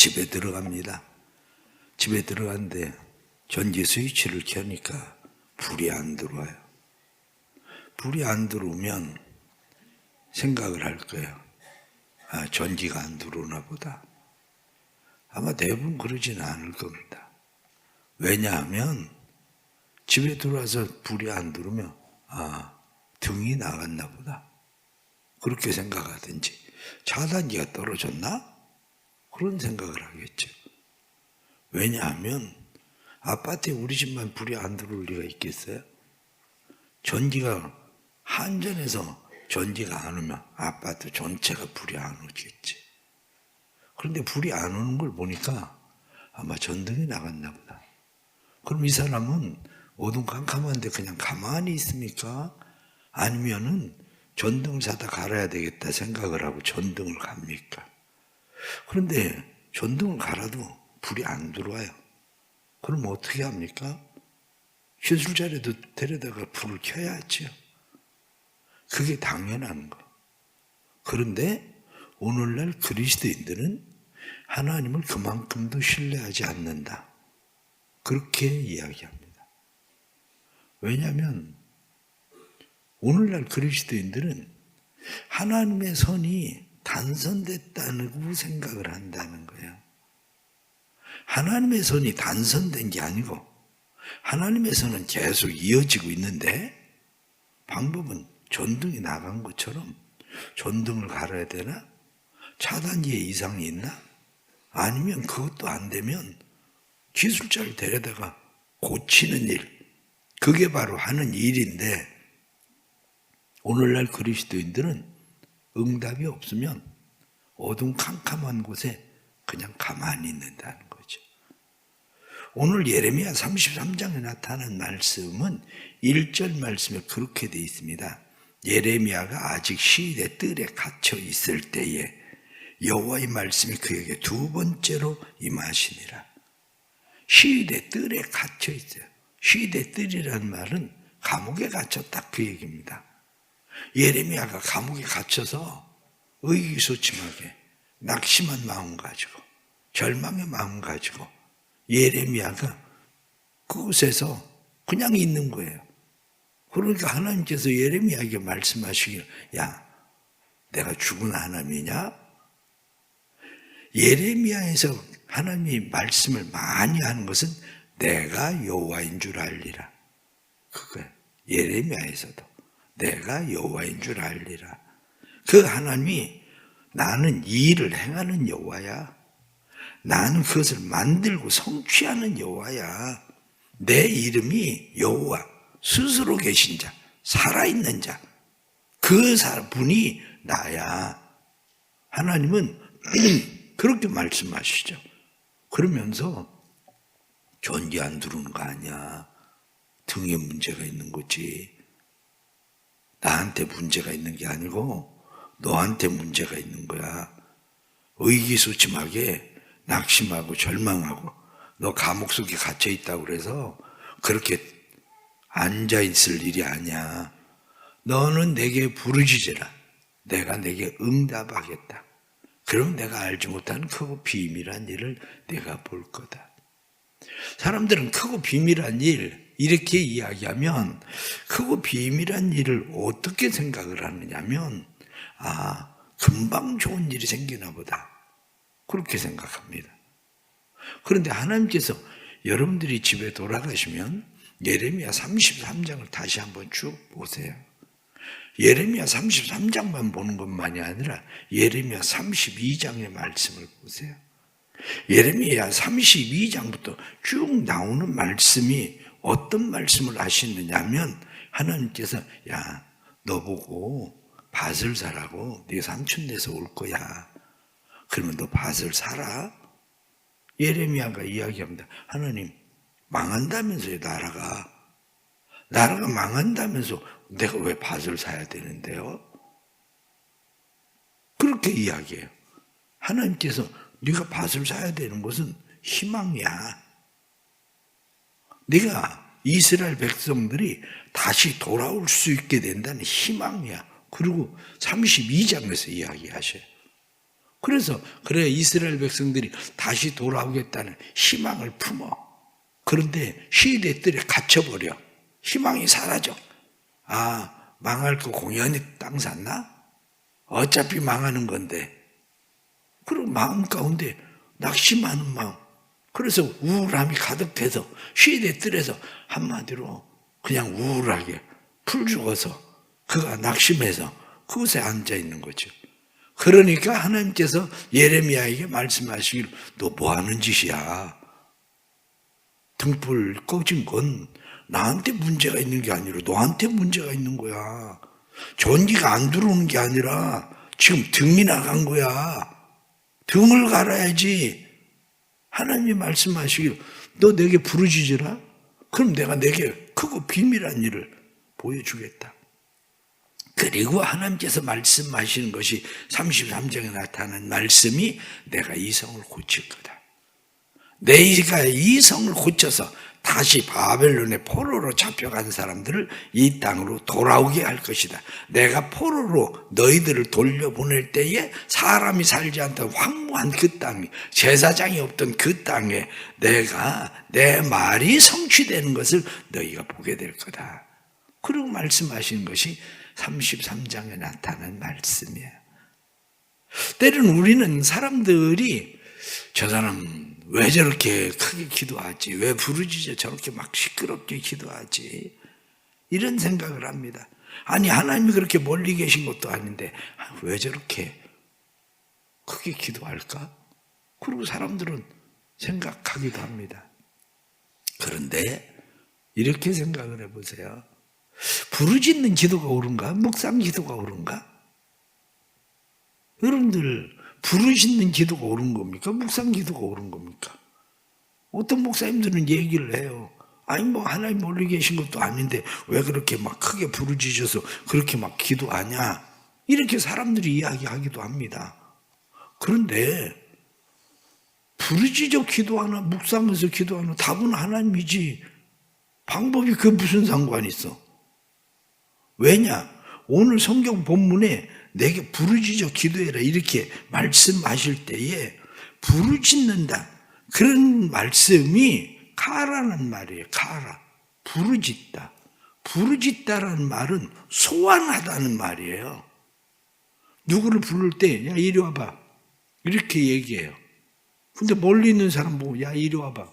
집에 들어갑니다. 집에 들어갔는데 전기 스위치를 켜니까 불이 안 들어와요. 불이 안 들어오면 생각을 할 거예요. 아, 전기가 안 들어오나 보다. 아마 대부분 그러지는 않을 겁니다. 왜냐하면 집에 들어와서 불이 안 들어오면 등이 나갔나 보다. 그렇게 생각하든지 차단기가 떨어졌나? 그런 생각을 하겠죠. 왜냐하면 아파트에 우리 집만 불이 안 들어올 리가 있겠어요? 전기가 한전에서 전기가 안 오면 아파트 전체가 불이 안 오겠지. 그런데 불이 안 오는 걸 보니까 아마 전등이 나갔나 보다. 그럼 이 사람은 어둠캄캄한데 그냥 가만히 있습니까? 아니면은 전등을 사다 갈아야 되겠다 생각을 하고 전등을 갑니까? 그런데 전등을 갈아도 불이 안 들어와요. 그럼 어떻게 합니까? 시술자리도 데려다가 불을 켜야죠. 그게 당연한 거. 그런데 오늘날 그리스도인들은 하나님을 그만큼도 신뢰하지 않는다. 그렇게 이야기합니다. 왜냐하면 오늘날 그리스도인들은 하나님의 선이 단선됐다고 생각을 한다는 거예요. 하나님의 선이 단선된 게 아니고 하나님의 선은 계속 이어지고 있는데 방법은 전등이 나간 것처럼 전등을 갈아야 되나? 차단기에 이상이 있나? 아니면 그것도 안 되면 기술자를 데려다가 고치는 일, 그게 바로 하는 일인데 오늘날 그리스도인들은 응답이 없으면 어둠캄캄한 곳에 그냥 가만히 있는다는 거죠. 오늘 예레미야 33장에 나타난 말씀은 1절 말씀에 그렇게 되어 있습니다. 예레미야가 아직 시인의 뜰에 갇혀 있을 때에 여호와의 말씀이 그에게 두 번째로 임하시니라. 시인의 뜰에 갇혀 있어요. 시인의 뜰이라는 말은 감옥에 갇혔다 그 얘기입니다. 예레미야가 감옥에 갇혀서 의기소침하게 낙심한 마음 가지고 절망의 마음 가지고 예레미야가 그곳에서 그냥 있는 거예요. 그러니까 하나님께서 예레미야에게 말씀하시길, 야, 내가 죽은 하나님이냐? 예레미야에서 하나님이 말씀을 많이 하는 것은 내가 여호와인 줄 알리라. 그거예요. 예레미야에서도 내가 여호와인 줄 알리라. 그 하나님이 나는 이 일을 행하는 여호와야. 나는 그것을 만들고 성취하는 여호와야. 내 이름이 여호와, 스스로 계신 자, 살아있는 자, 그 분이 나야. 하나님은 그렇게 말씀하시죠. 그러면서 전기 안 들어오는 거 아니야. 등에 문제가 있는 거지. 나한테 문제가 있는 게 아니고 너한테 문제가 있는 거야. 의기소침하게 낙심하고 절망하고 너 감옥 속에 갇혀 있다고 그래서 그렇게 앉아 있을 일이 아니야. 너는 내게 부르짖으라. 내가 내게 응답하겠다. 그럼 내가 알지 못하는 크고 비밀한 일을 내가 볼 거다. 사람들은 크고 비밀한 일 이렇게 이야기하면 크고 비밀한 일을 어떻게 생각을 하느냐면 금방 좋은 일이 생기나 보다. 그렇게 생각합니다. 그런데 하나님께서 여러분들이 집에 돌아가시면 예레미야 33장을 다시 한번 쭉 보세요. 예레미야 33장만 보는 것만이 아니라 예레미야 32장의 말씀을 보세요. 예레미야 32장부터 쭉 나오는 말씀이 어떤 말씀을 하시느냐 하면 하나님께서 야, 너 보고 밭을 사라고 네 삼촌 내서 올 거야. 그러면 너 밭을 사라? 예레미야가 이야기합니다. 하나님 망한다면서요. 나라가 망한다면서 내가 왜 밭을 사야 되는데요? 그렇게 이야기해요. 하나님께서 네가 밭을 사야 되는 것은 희망이야. 네가 이스라엘 백성들이 다시 돌아올 수 있게 된다는 희망이야. 그리고 32장에서 이야기하셔요. 그래서 그래 이스라엘 백성들이 다시 돌아오겠다는 희망을 품어. 그런데 시대 뜰에 갇혀버려. 희망이 사라져. 아, 망할 거 공연히 땅 샀나? 어차피 망하는 건데. 그리고 마음 가운데 낙심하는 마음. 그래서 우울함이 가득해서 시대 뜰에서 한마디로 그냥 우울하게 풀 죽어서 그가 낙심해서 그곳에 앉아 있는 거죠. 그러니까 하나님께서 예레미야에게 말씀하시기를 너 뭐 하는 짓이야? 등불 꺼진 건 나한테 문제가 있는 게 아니라 너한테 문제가 있는 거야. 전기가 안 들어오는 게 아니라 지금 등이 나간 거야. 등을 갈아야지. 하나님이 말씀하시기를 너 내게 부르짖으라. 그럼 내가 내게 크고 비밀한 일을 보여주겠다. 그리고 하나님께서 말씀하시는 것이 33장에 나타난 말씀이 내가 이 성을 고칠 거다. 내가 이 성을 고쳐서 다시 바벨론의 포로로 잡혀간 사람들을 이 땅으로 돌아오게 할 것이다. 내가 포로로 너희들을 돌려보낼 때에 사람이 살지 않던 황무한 그 땅, 제사장이 없던 그 땅에 내가 내 말이 성취되는 것을 너희가 보게 될 거다. 그리고 말씀하시는 것이 33장에 나타난 말씀이에요. 때로는 우리는 사람들이 저 사람 왜 저렇게 크게 기도하지? 왜 부르짖어 저렇게 막 시끄럽게 기도하지? 이런 생각을 합니다. 아니 하나님이 그렇게 멀리 계신 것도 아닌데 왜 저렇게 크게 기도할까? 그리고 사람들은 생각하기도 합니다. 그런데 이렇게 생각을 해보세요. 부르짖는 기도가 옳은가? 묵상 기도가 옳은가? 여러분들 부르짖는 기도가 옳은 겁니까? 묵상 기도가 옳은 겁니까? 어떤 목사님들은 얘기를 해요. 아니 뭐 하나님 멀리 계신 것도 아닌데 왜 그렇게 막 크게 부르짖어서 그렇게 막 기도하냐? 이렇게 사람들이 이야기하기도 합니다. 그런데 부르짖어 기도하나 묵상해서 기도하나 답은 하나님이지 방법이 그게 무슨 상관이 있어? 왜냐? 오늘 성경 본문에 내게 부르짖어 기도해라 이렇게 말씀하실 때에 부르짖는다 그런 말씀이 카라는 말이에요. 카라. 부르짖다. 부르짖다라는 말은 소환하다는 말이에요. 누구를 부를 때 야 이리 와봐 이렇게 얘기해요. 근데 멀리 있는 사람 보고 야 이리 와봐.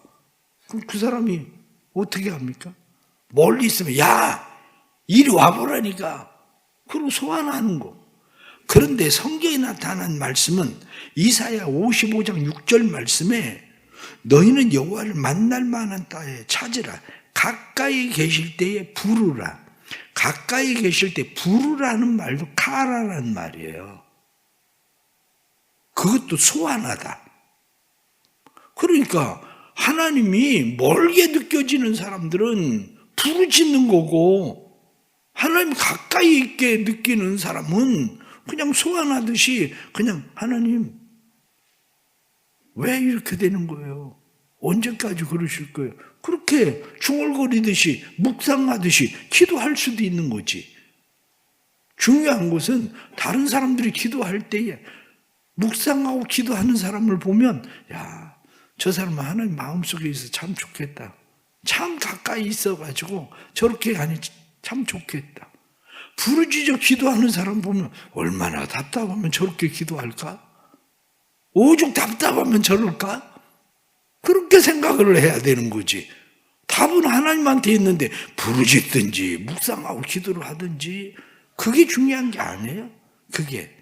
그럼 그 사람이 어떻게 합니까? 멀리 있으면 야 이리 와보라니까. 그리고 소환하는 거. 그런데 성경에 나타난 말씀은 이사야 55장 6절 말씀에 너희는 여호와를 만날 만한 땅에 찾으라. 가까이 계실 때에 부르라. 가까이 계실 때 부르라는 말도 카라라는 말이에요. 그것도 소환하다. 그러니까 하나님이 멀게 느껴지는 사람들은 부르짖는 거고 하나님 가까이 있게 느끼는 사람은 그냥 소환하듯이 그냥 하나님 왜 이렇게 되는 거예요? 언제까지 그러실 거예요? 그렇게 중얼거리듯이 묵상하듯이 기도할 수도 있는 거지. 중요한 것은 다른 사람들이 기도할 때에 묵상하고 기도하는 사람을 보면 야, 저 사람은 하나님 마음속에 있어 참 좋겠다. 참 가까이 있어가지고 저렇게 하니 참 좋겠다. 부르짖어 기도하는 사람 보면 얼마나 답답하면 저렇게 기도할까? 오죽 답답하면 저럴까? 그렇게 생각을 해야 되는 거지. 답은 하나님한테 있는데 부르짖든지 묵상하고 기도를 하든지 그게 중요한 게 아니에요. 그게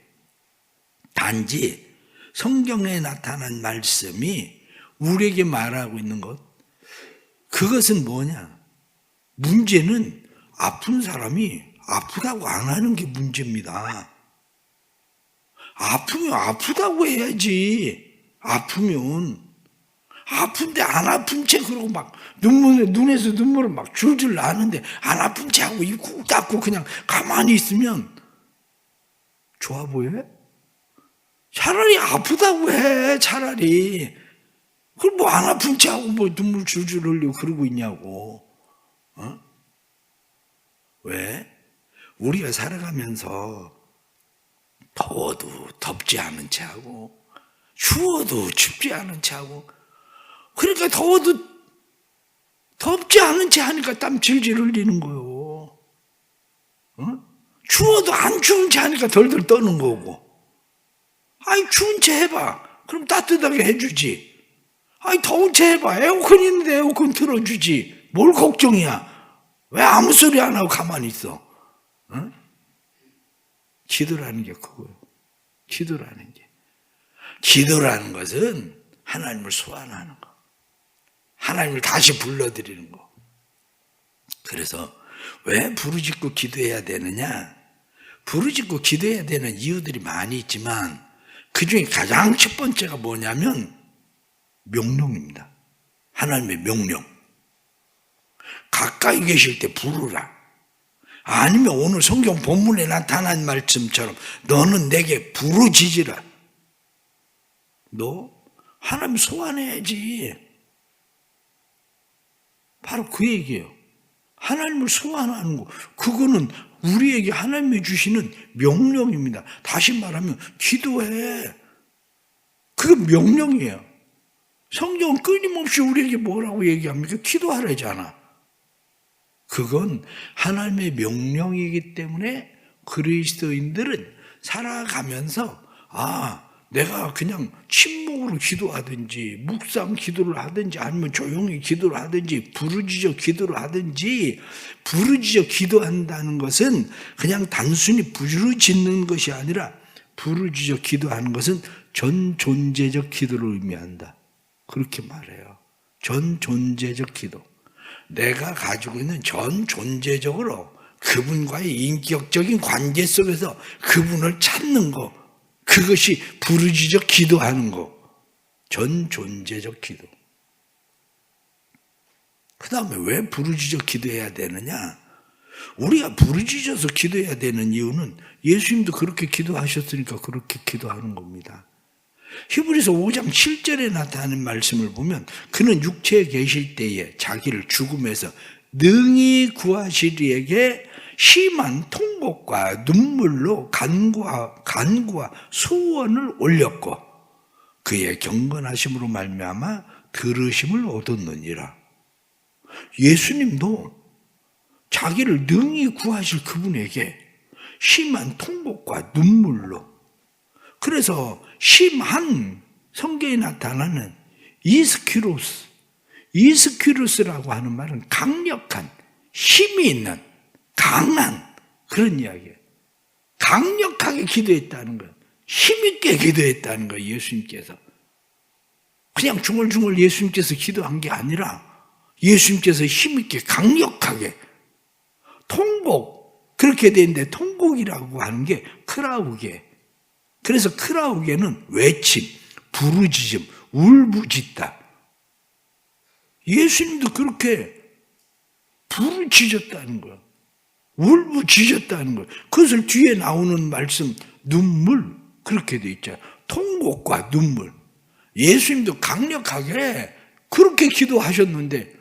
단지 성경에 나타난 말씀이 우리에게 말하고 있는 것 그것은 뭐냐? 문제는 아픈 사람이 아프다고 안 하는 게 문제입니다. 아프면 아프다고 해야지. 아프면 아픈데 안 아픈 채 그러고 막 눈에서 눈물을 막 줄줄 나는데 안 아픈 채 하고 입 꾹 닫고 그냥 가만히 있으면 좋아 보여요? 차라리 아프다고 해. 차라리 그걸 뭐 안 아픈 채 하고 뭐 눈물 줄줄 흘리고 그러고 있냐고. 어? 왜? 우리가 살아가면서 더워도 덥지 않은 채 하고 추워도 춥지 않은 채 하고, 그러니까 더워도 덥지 않은 채 하니까 땀 질질 흘리는 거요. 추워도 안 추운 채 하니까 덜덜 떠는 거고. 아이, 추운 채 해봐. 그럼 따뜻하게 해주지. 아이, 더운 채 해봐. 에어컨 있는데 에어컨 틀어주지. 뭘 걱정이야. 왜 아무 소리 안 하고 가만히 있어? 기도라는 게 그거예요. 기도라는 게. 기도라는 것은 하나님을 소환하는 거. 하나님을 다시 불러들이는 거. 그래서 왜 부르짖고 기도해야 되느냐? 부르짖고 기도해야 되는 이유들이 많이 있지만 그 중에 가장 첫 번째가 뭐냐면 명령입니다. 하나님의 명령. 가까이 계실 때 부르라. 아니면 오늘 성경 본문에 나타난 말씀처럼 너는 내게 부르짖으라. 너 하나님 소환해야지. 바로 그 얘기예요. 하나님을 소환하는 거. 그거는 우리에게 하나님이 주시는 명령입니다. 다시 말하면 기도해. 그게 명령이에요. 성경은 끊임없이 우리에게 뭐라고 얘기합니까? 기도하라잖아. 그건 하나님의 명령이기 때문에 그리스도인들은 살아가면서 내가 그냥 침묵으로 기도하든지 묵상 기도를 하든지 아니면 조용히 기도를 하든지 부르짖어 기도를 하든지, 부르짖어 기도한다는 것은 그냥 단순히 부르짖는 것이 아니라 부르짖어 기도하는 것은 전 존재적 기도를 의미한다. 그렇게 말해요. 전 존재적 기도. 내가 가지고 있는 전 존재적으로 그분과의 인격적인 관계 속에서 그분을 찾는 거, 그것이 부르짖어 기도하는 거. 전 존재적 기도. 그 다음에 왜 부르짖어 기도해야 되느냐? 우리가 부르짖어서 기도해야 되는 이유는 예수님도 그렇게 기도하셨으니까 그렇게 기도하는 겁니다. 히브리서 5장 7절에 나타나는 말씀을 보면 그는 육체에 계실 때에 자기를 죽음에서 능히 구하시리에게 심한 통곡과 눈물로 간구와 소원을 올렸고 그의 경건하심으로 말미암아 들으심을 얻었느니라. 예수님도 자기를 능히 구하실 그분에게 심한 통곡과 눈물로, 그래서 심한, 성경에 나타나는 이스키루스라고 하는 말은 강력한, 힘이 있는, 강한 그런 이야기예요. 강력하게 기도했다는 거예요. 힘있게 기도했다는 거예요. 예수님께서 그냥 중얼중얼 예수님께서 기도한 게 아니라 예수님께서 힘있게 강력하게 통곡, 그렇게 되는데 통곡이라고 하는 게 크라우게. 그래서 크라우게는 외침, 부르짖음, 울부짖다. 예수님도 그렇게 부르짖었다는 거예요. 울부짖었다는 거예요. 그것을 뒤에 나오는 말씀 눈물, 그렇게 돼 있잖아요. 통곡과 눈물. 예수님도 강력하게 그렇게 기도하셨는데,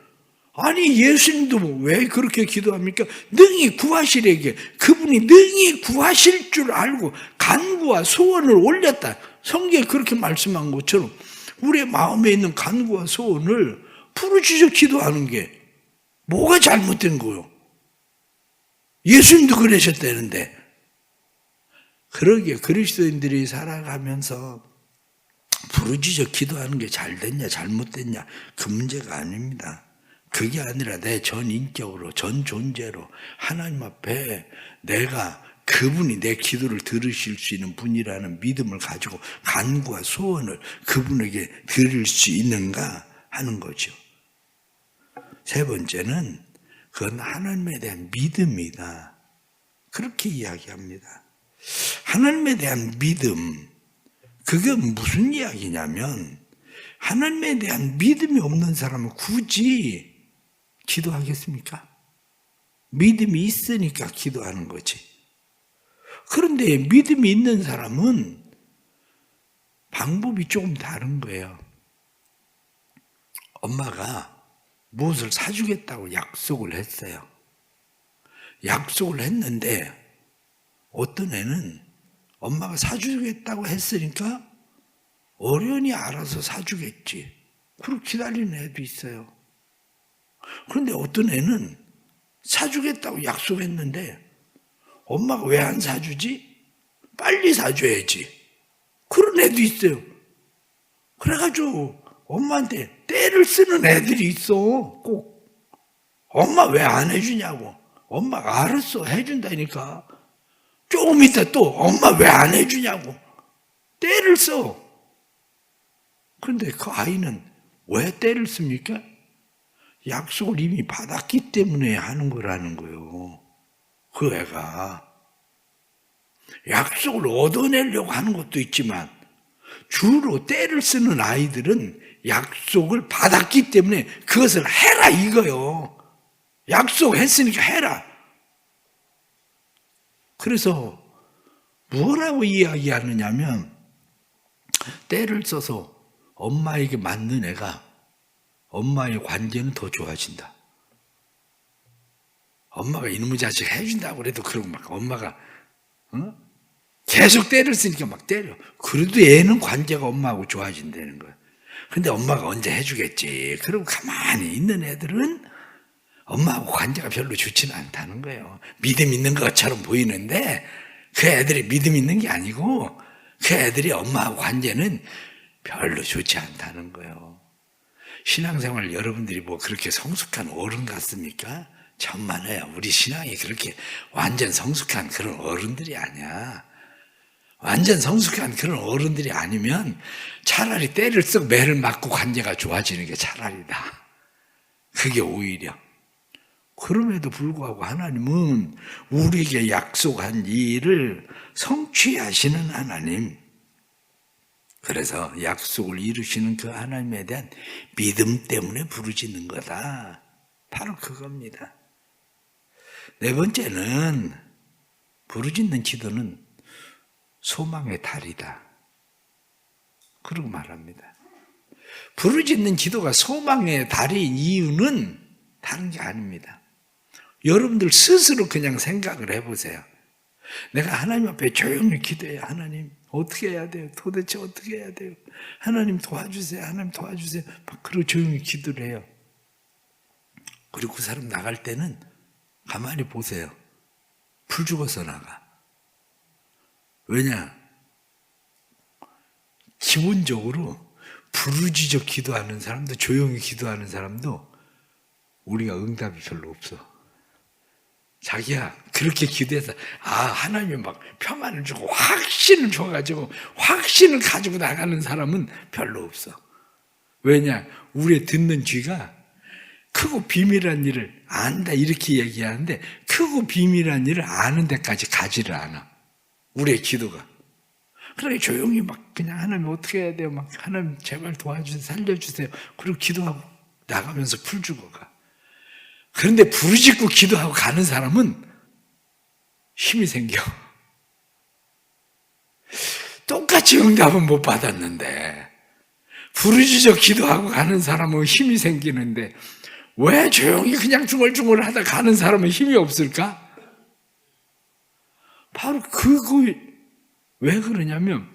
아니 예수님도 왜 그렇게 기도합니까? 능히 구하시려게, 그분이 능히 구하실 줄 알고 간구와 소원을 올렸다. 성경에 그렇게 말씀한 것처럼 우리의 마음에 있는 간구와 소원을 부르짖어 기도하는 게 뭐가 잘못된 거요? 예수님도 그러셨다는데. 그러기에 그리스도인들이 살아가면서 부르짖어 기도하는 게 잘 됐냐 잘못됐냐 그 문제가 아닙니다. 그게 아니라 내 전 인격으로, 전 존재로 하나님 앞에 내가 그분이 내 기도를 들으실 수 있는 분이라는 믿음을 가지고 간구와 소원을 그분에게 드릴 수 있는가 하는 거죠. 세 번째는 그건 하나님에 대한 믿음이다. 그렇게 이야기합니다. 하나님에 대한 믿음, 그게 무슨 이야기냐면 하나님에 대한 믿음이 없는 사람은 굳이 기도하겠습니까? 믿음이 있으니까 기도하는 거지. 그런데 믿음이 있는 사람은 방법이 조금 다른 거예요. 엄마가 무엇을 사주겠다고 약속을 했어요. 약속을 했는데 어떤 애는 엄마가 사주겠다고 했으니까 어련히 알아서 사주겠지. 그렇게 기다리는 애도 있어요. 그런데 어떤 애는 사주겠다고 약속했는데 엄마가 왜 안 사주지? 빨리 사줘야지. 그런 애도 있어요. 그래가지고 엄마한테 떼를 쓰는 애들이 있어. 꼭 엄마 왜 안 해주냐고. 엄마가 알았어 해준다니까. 조금 있다 또 엄마 왜 안 해주냐고 떼를 써. 그런데 그 아이는 왜 떼를 씁니까? 약속을 이미 받았기 때문에 하는 거라는 거예요. 그 애가 약속을 얻어내려고 하는 것도 있지만 주로 떼를 쓰는 아이들은 약속을 받았기 때문에 그것을 해라 이거요. 약속했으니까 해라. 그래서 뭐라고 이야기하느냐면 떼를 써서 엄마에게 맞는 애가 엄마의 관계는 더 좋아진다. 엄마가 이놈의 자식 해준다고 그래도 그러고 막 엄마가 계속 떼를 쓰니까 막 때려. 그래도 얘는 관계가 엄마하고 좋아진다는 거야. 근데 엄마가 언제 해주겠지. 그러고 가만히 있는 애들은 엄마하고 관계가 별로 좋지는 않다는 거예요. 믿음 있는 것처럼 보이는데 그 애들이 믿음 있는 게 아니고 그 애들이 엄마하고 관계는 별로 좋지 않다는 거예요. 신앙생활 여러분들이 뭐 그렇게 성숙한 어른 같습니까? 천만에요. 우리 신앙이 그렇게 완전 성숙한 그런 어른들이 아니야. 완전 성숙한 그런 어른들이 아니면 차라리 때를 쓰고 매를 맞고 관계가 좋아지는 게 차라리다. 그게 오히려. 그럼에도 불구하고 하나님은 우리에게 약속한 일을 성취하시는 하나님. 그래서 약속을 이루시는 그 하나님에 대한 믿음 때문에 부르짖는 거다. 바로 그겁니다. 네 번째는 부르짖는 기도는 소망의 달이다. 그러고 말합니다. 부르짖는 기도가 소망의 달인 이유는 다른 게 아닙니다. 여러분들 스스로 그냥 생각을 해보세요. 내가 하나님 앞에 조용히 기도해요. 하나님 어떻게 해야 돼요? 도대체 어떻게 해야 돼요? 하나님 도와주세요. 하나님 도와주세요. 그리고 조용히 기도를 해요. 그리고 그 사람 나갈 때는 가만히 보세요. 풀 죽어서 나가. 왜냐? 기본적으로 부르짖어 기도하는 사람도 조용히 기도하는 사람도 우리가 응답이 별로 없어. 자기야 그렇게 기도해서 하나님이 막 평안을 주고 확신을 줘가지고 확신을 가지고 나가는 사람은 별로 없어. 왜냐? 우리의 듣는 귀가 크고 비밀한 일을 안다 이렇게 얘기하는데 크고 비밀한 일을 아는 데까지 가지를 않아. 우리의 기도가. 그러니까 조용히 막 그냥 하나님 어떻게 해야 돼요? 막 하나님 제발 도와주세요. 살려주세요. 그리고 기도하고 나가면서 풀 주고 가. 그런데 부르짖고 기도하고 가는 사람은 힘이 생겨. 똑같이 응답은 못 받았는데 부르짖어 기도하고 가는 사람은 힘이 생기는데 왜 조용히 그냥 중얼중얼 하다 가는 사람은 힘이 없을까? 바로 그거 왜 그러냐면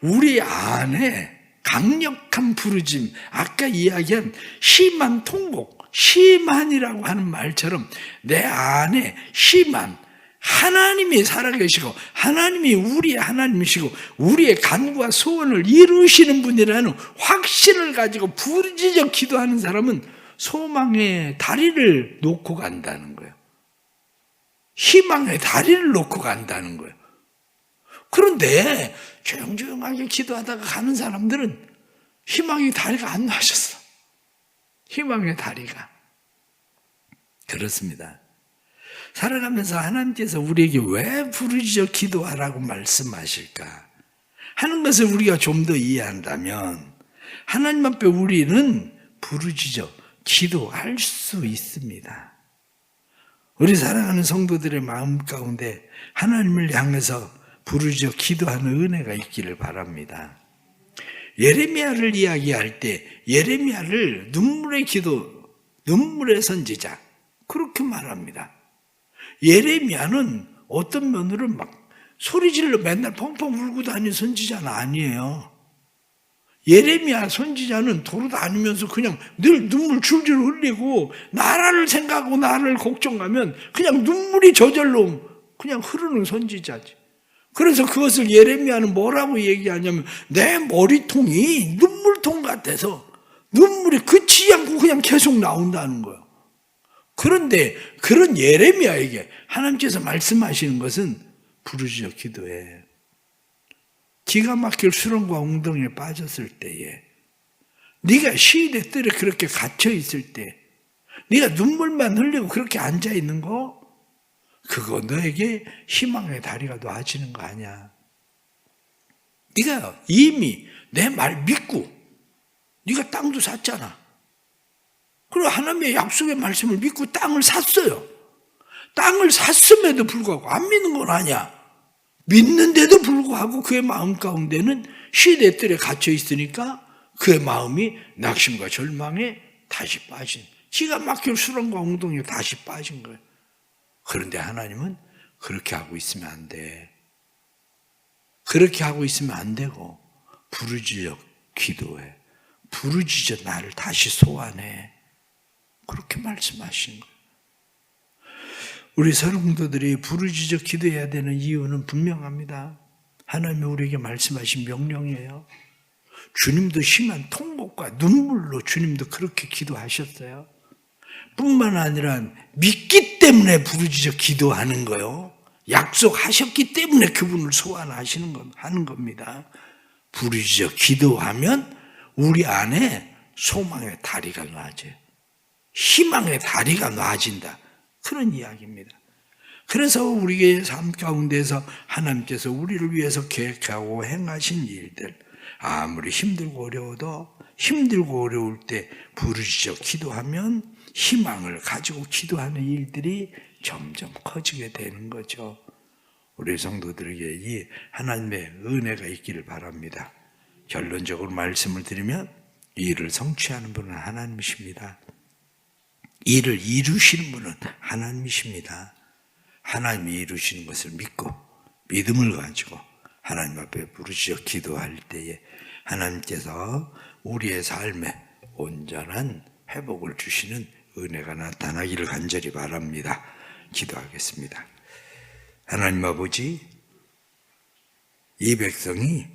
우리 안에 강력한 부르짐, 아까 이야기한 심한 통곡, 심한이라고 하는 말처럼 내 안에 심한 하나님이 살아계시고 하나님이 우리의 하나님이시고 우리의 간구와 소원을 이루시는 분이라는 확신을 가지고 부르짖어 기도하는 사람은 소망의 다리를 놓고 간다는 거예요. 희망의 다리를 놓고 간다는 거예요. 그런데 조용조용하게 기도하다가 가는 사람들은 희망의 다리가 안 나셨어. 희망의 다리가. 그렇습니다. 살아가면서 하나님께서 우리에게 왜 부르짖어 기도하라고 말씀하실까 하는 것을 우리가 좀 더 이해한다면 하나님 앞에 우리는 부르짖어 기도할 수 있습니다. 우리 사랑하는 성도들의 마음 가운데 하나님을 향해서 부르짖어 기도하는 은혜가 있기를 바랍니다. 예레미야를 이야기할 때 예레미야를 눈물의 기도, 눈물의 선지자 그렇게 말합니다. 예레미야는 어떤 면으로 막 소리질러 맨날 펑펑 울고 다니는 선지자는 아니에요. 예레미야 선지자는 돌아다니면서 그냥 늘 눈물 줄줄 흘리고 나라를 생각하고 나라를 걱정하면 그냥 눈물이 저절로 그냥 흐르는 선지자지. 그래서 그것을 예레미야는 뭐라고 얘기하냐면 내 머리통이 눈물통 같아서 눈물이 그치지 않고 그냥 계속 나온다는 거예요. 그런데 그런 예레미야에게 하나님께서 말씀하시는 것은 부르짖어 기도해. 기가 막힐 수렁과 웅덩이에 빠졌을 때에 네가 시대 뜰에 그렇게 갇혀 있을 때 네가 눈물만 흘리고 그렇게 앉아 있는 거 그거 너에게 희망의 다리가 놓아지는 거 아니야. 네가 이미 내 말 믿고 네가 땅도 샀잖아. 그리고 하나님의 약속의 말씀을 믿고 땅을 샀어요. 땅을 샀음에도 불구하고 안 믿는 건 아니야. 믿는데도 불구하고 그의 마음 가운데는 시대 뜰에 갇혀 있으니까 그의 마음이 낙심과 절망에 다시 빠진, 기가 막힐 수렁과 웅덩이에 다시 빠진 거예요. 그런데 하나님은 그렇게 하고 있으면 안 돼. 그렇게 하고 있으면 안 되고 부르짖어 기도해. 부르짖어 나를 다시 소환해. 그렇게 말씀하신 거예요. 우리 성도들이 부르짖어 기도해야 되는 이유는 분명합니다. 하나님이 우리에게 말씀하신 명령이에요. 주님도 심한 통곡과 눈물로 주님도 그렇게 기도하셨어요. 뿐만 아니라 믿기 때문에 부르짖어 기도하는 거요. 약속하셨기 때문에 그분을 소환하시는 하는 겁니다. 부르짖어 기도하면 우리 안에 소망의 다리가 놔져요. 희망의 다리가 놔진다. 그런 이야기입니다. 그래서 우리의 삶 가운데서 하나님께서 우리를 위해서 계획하고 행하신 일들, 아무리 힘들고 어려워도 힘들고 어려울 때 부르짖어 기도하면 희망을 가지고 기도하는 일들이 점점 커지게 되는 거죠. 우리 성도들에게 이 하나님의 은혜가 있기를 바랍니다. 결론적으로 말씀을 드리면 이 일을 성취하는 분은 하나님이십니다. 일을 이루시는 분은 하나님이십니다. 하나님이 이루시는 것을 믿고 믿음을 가지고 하나님 앞에 부르짖어 기도할 때에 하나님께서 우리의 삶에 온전한 회복을 주시는 은혜가 나타나기를 간절히 바랍니다. 기도하겠습니다. 하나님 아버지, 이 백성이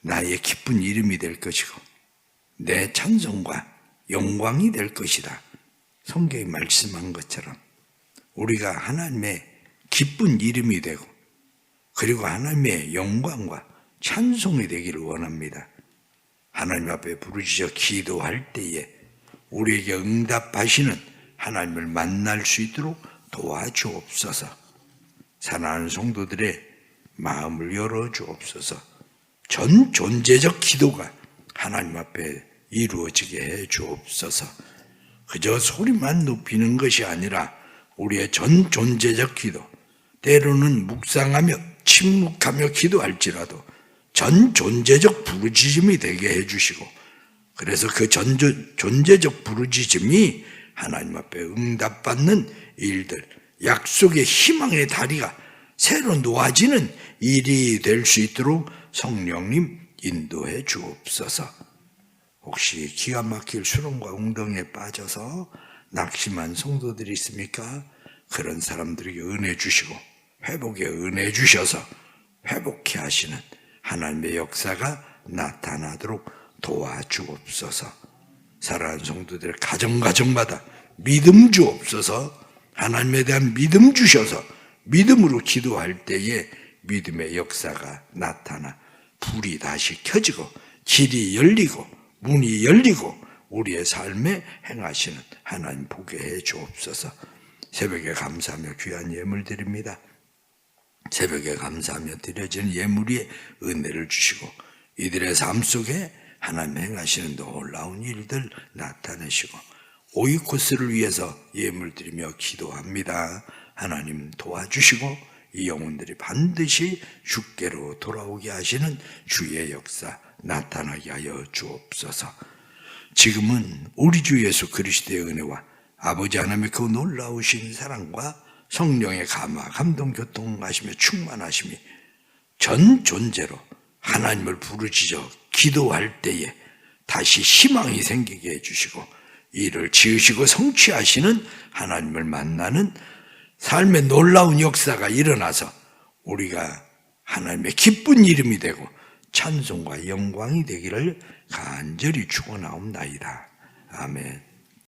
나의 기쁜 이름이 될 것이고 내 찬송과 영광이 될 것이다. 성경이 말씀한 것처럼 우리가 하나님의 기쁜 이름이 되고 그리고 하나님의 영광과 찬송이 되기를 원합니다. 하나님 앞에 부르짖어 기도할 때에 우리에게 응답하시는 하나님을 만날 수 있도록 도와주옵소서. 사랑하는 성도들의 마음을 열어주옵소서. 전 존재적 기도가 하나님 앞에 이루어지게 해주옵소서. 그저 소리만 높이는 것이 아니라 우리의 전 존재적 기도, 때로는 묵상하며 침묵하며 기도할지라도 전 존재적 부르짖음이 되게 해주시고, 그래서 그 존재적 부르짖음이 하나님 앞에 응답받는 일들, 약속의 희망의 다리가 새로 놓아지는 일이 될 수 있도록 성령님 인도해 주옵소서. 혹시 기가 막힐 수렁과 웅덩이에 빠져서 낙심한 성도들이 있습니까? 그런 사람들에게 은혜 주시고 회복에 은혜 주셔서 회복케 하시는 하나님의 역사가 나타나도록 도와주옵소서. 사랑하는 성도들의 가정마다 믿음 주옵소서. 하나님에 대한 믿음 주셔서 믿음으로 기도할 때에 믿음의 역사가 나타나 불이 다시 켜지고 길이 열리고 문이 열리고 우리의 삶에 행하시는 하나님 보게 해 주옵소서. 새벽에 감사하며 귀한 예물 드립니다. 새벽에 감사하며 드려지는 예물 위에 은혜를 주시고 이들의 삶 속에 하나님 행하시는 놀라운 일들 나타내시고 오이코스를 위해서 예물 드리며 기도합니다. 하나님 도와주시고 이 영혼들이 반드시 주께로 돌아오게 하시는 주의 역사 나타나게 하여 주옵소서. 지금은 우리 주 예수 그리스도의 은혜와 아버지 하나님의 그 놀라우신 사랑과 성령의 감화, 감동, 교통하시며 충만하심이 전 존재로 하나님을 부르짖어 기도할 때에 다시 희망이 생기게 해주시고 이를 지으시고 성취하시는 하나님을 만나는 삶의 놀라운 역사가 일어나서 우리가 하나님의 기쁜 이름이 되고 찬송과 영광이 되기를 간절히 축원하옵나이다. 아멘.